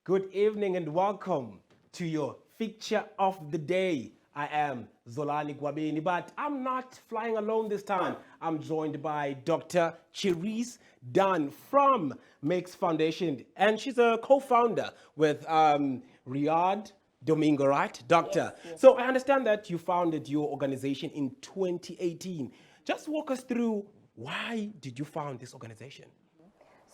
Good evening and welcome to your feature of the day. I am Zolani Feature, but I'm not flying alone this time. I'm joined by Dr. Cherise Dunn from Makes Foundation, and she's a co-founder with Riyadh Domingo, right? Doctor. Yes. So I understand that you founded your organization in 2018. Just walk us through, why did you found this organization?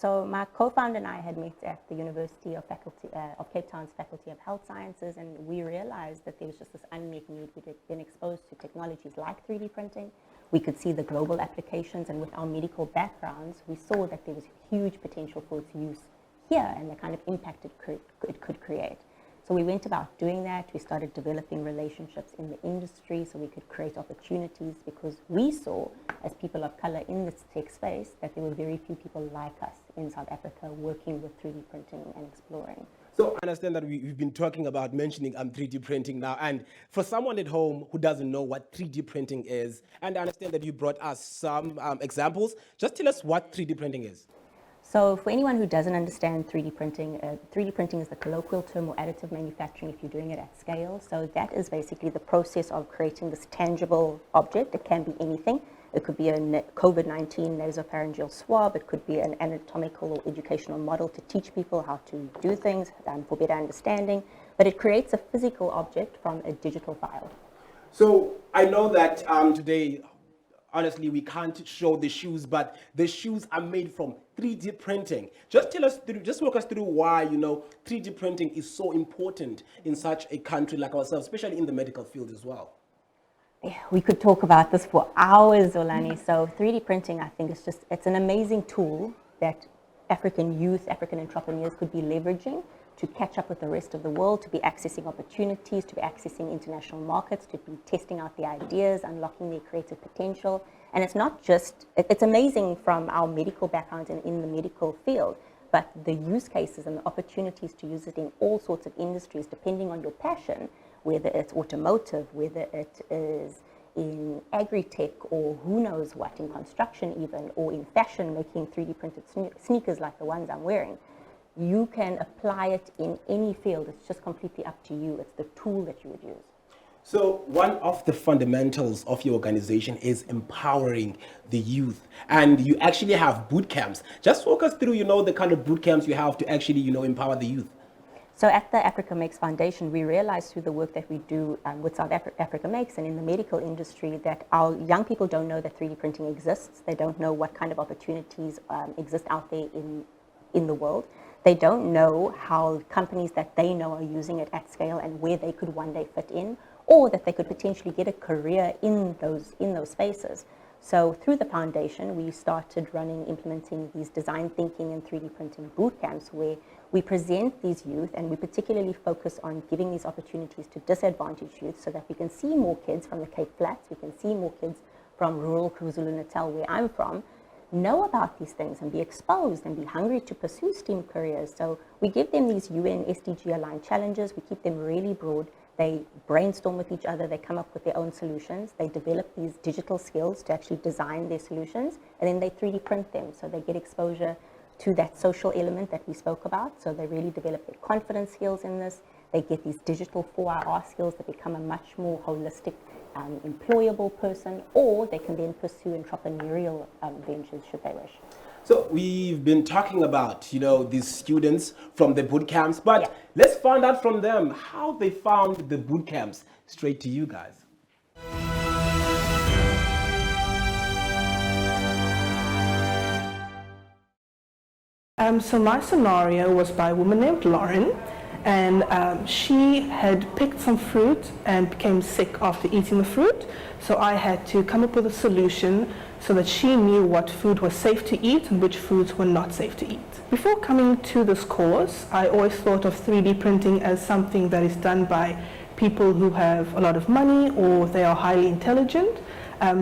So my co-founder and I had met at the University of Cape Town's Faculty of Health Sciences, and we realized that there was just this unmet need. We'd been exposed to technologies like 3D printing. We could see the global applications, and with our medical backgrounds, we saw that there was huge potential for its use here and the kind of impact it could create. So we went about doing that. We started developing relationships in the industry so we could create opportunities, because we saw, as people of color in this tech space, that there were very few people like us in South Africa working with 3D printing and exploring. So I understand that we've been talking about mentioning 3D printing now, and for someone at home who doesn't know what 3D printing is, and I understand that you brought us some examples, just tell us what 3D printing is. So for anyone who doesn't understand 3D printing is the colloquial term, or additive manufacturing if you're doing it at scale. So that is basically the process of creating this tangible object. It can be anything. It could be a COVID-19 nasopharyngeal swab. It could be an anatomical or educational model to teach people how to do things for better understanding. But it creates a physical object from a digital file. So I know that today, honestly, we can't show the shoes, but the shoes are made from 3D printing. Just walk us through why 3D printing is so important in such a country like ourselves, especially in the medical field as well. Yeah, we could talk about this for hours, Zolani. So 3D printing, I think, it's an amazing tool that African youth, African entrepreneurs could be leveraging to catch up with the rest of the world, to be accessing opportunities, to be accessing international markets, to be testing out the ideas, unlocking their creative potential. And it's not just, it's amazing from our medical backgrounds and in the medical field, but the use cases and the opportunities to use it in all sorts of industries, depending on your passion, whether it's automotive, whether it is in agri-tech, or who knows what, in construction even, or in fashion, making 3D printed sneakers like the ones I'm wearing. You can apply it in any field. It's just completely up to you. It's the tool that you would use. So one of the fundamentals of your organization is empowering the youth, and you actually have boot camps. Just walk us through, the kind of boot camps you have to actually, empower the youth. So at the Africa Makes Foundation, we realized through the work that we do with South Africa Makes and in the medical industry that our young people don't know that 3D printing exists. They don't know what kind of opportunities exist out there in the world. They don't know how companies that they know are using it at scale and where they could one day fit in, or that they could potentially get a career in those spaces. So through the foundation, we started implementing these design thinking and 3D printing boot camps, where we present these youth, and we particularly focus on giving these opportunities to disadvantaged youth, so that we can see more kids from the Cape Flats, we can see more kids from rural KwaZulu-Natal, where I'm from, know about these things and be exposed and be hungry to pursue STEM careers. So we give them these UN SDG aligned challenges. We keep them really broad. They brainstorm with each other. They come up with their own solutions. They develop these digital skills to actually design their solutions, and then they 3D print them. So they get exposure to that social element that we spoke about. So they really develop their confidence skills in this. They get these digital 4IR skills that become a much more holistic, employable person, or they can then pursue entrepreneurial ventures should they wish. So we've been talking about, these students from the boot camps, but let's find out from them how they found the boot camps. Straight to you guys. So my scenario was by a woman named Lauren, and she had picked some fruit and became sick after eating the fruit. So I had to come up with a solution so that she knew what food was safe to eat and which foods were not safe to eat. Before coming to this course, I always thought of 3D printing as something that is done by people who have a lot of money or they are highly intelligent.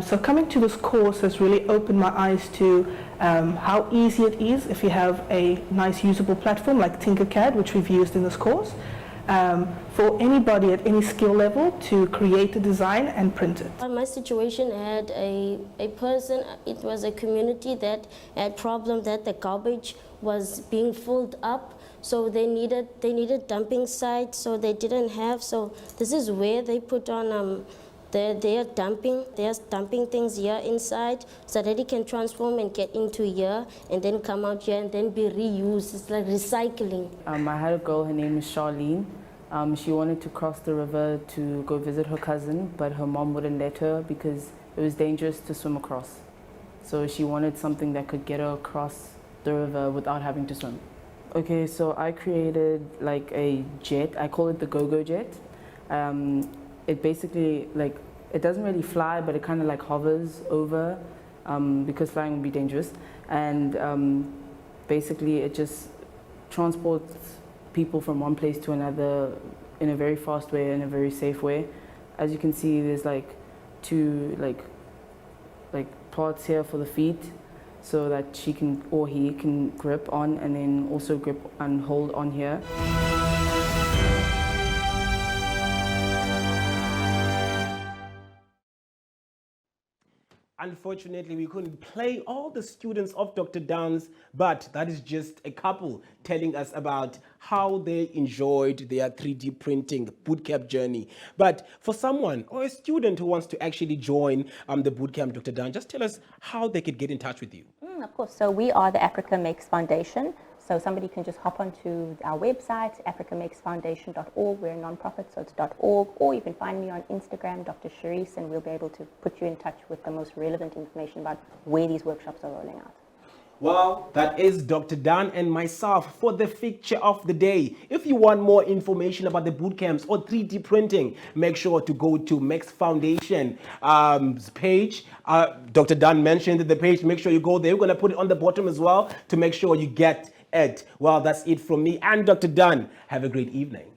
So coming to this course has really opened my eyes to how easy it is if you have a nice usable platform like Tinkercad, which we've used in this course, for anybody at any skill level to create a design and print it. My situation had a person, it was a community that had problem that the garbage was being filled up So they needed dumping sites, so they didn't have. So this is where they put on they're dumping things here inside so that it can transform and get into here and then come out here and then be reused. It's like recycling. I had a girl, her name is Charlene. She wanted to cross the river to go visit her cousin, but her mom wouldn't let her because it was dangerous to swim across. So she wanted something that could get her across the river without having to swim. Okay, so I created like a jet. I call it the go-go jet. It basically, like, it doesn't really fly, but it kind of like hovers over because flying would be dangerous. And basically it just transports people from one place to another in a very fast way, in a very safe way. As you can see, there's like two like parts here for the feet so that she can, or he can grip on, and then also grip and hold on here. Unfortunately, we couldn't play all the students of Dr. Dan's, but that is just a couple telling us about how they enjoyed their 3D printing bootcamp journey. But for someone or a student who wants to actually join the bootcamp, Dr. Dan, just tell us how they could get in touch with you. Of course. So we are the Africa Makes Foundation. So somebody can just hop onto our website, africamakesfoundation.org. We're a nonprofit, so it's .org. Or you can find me on Instagram, Dr. Cherise, and we'll be able to put you in touch with the most relevant information about where these workshops are rolling out. Well, that is Dr. Dan and myself for the feature of the day. If you want more information about the bootcamps or 3D printing, make sure to go to Makes Foundation page. Dr. Dan mentioned the page. Make sure you go there. We're going to put it on the bottom as well to make sure you get it. Well, that's it from me and Dr. Dan. Have a great evening.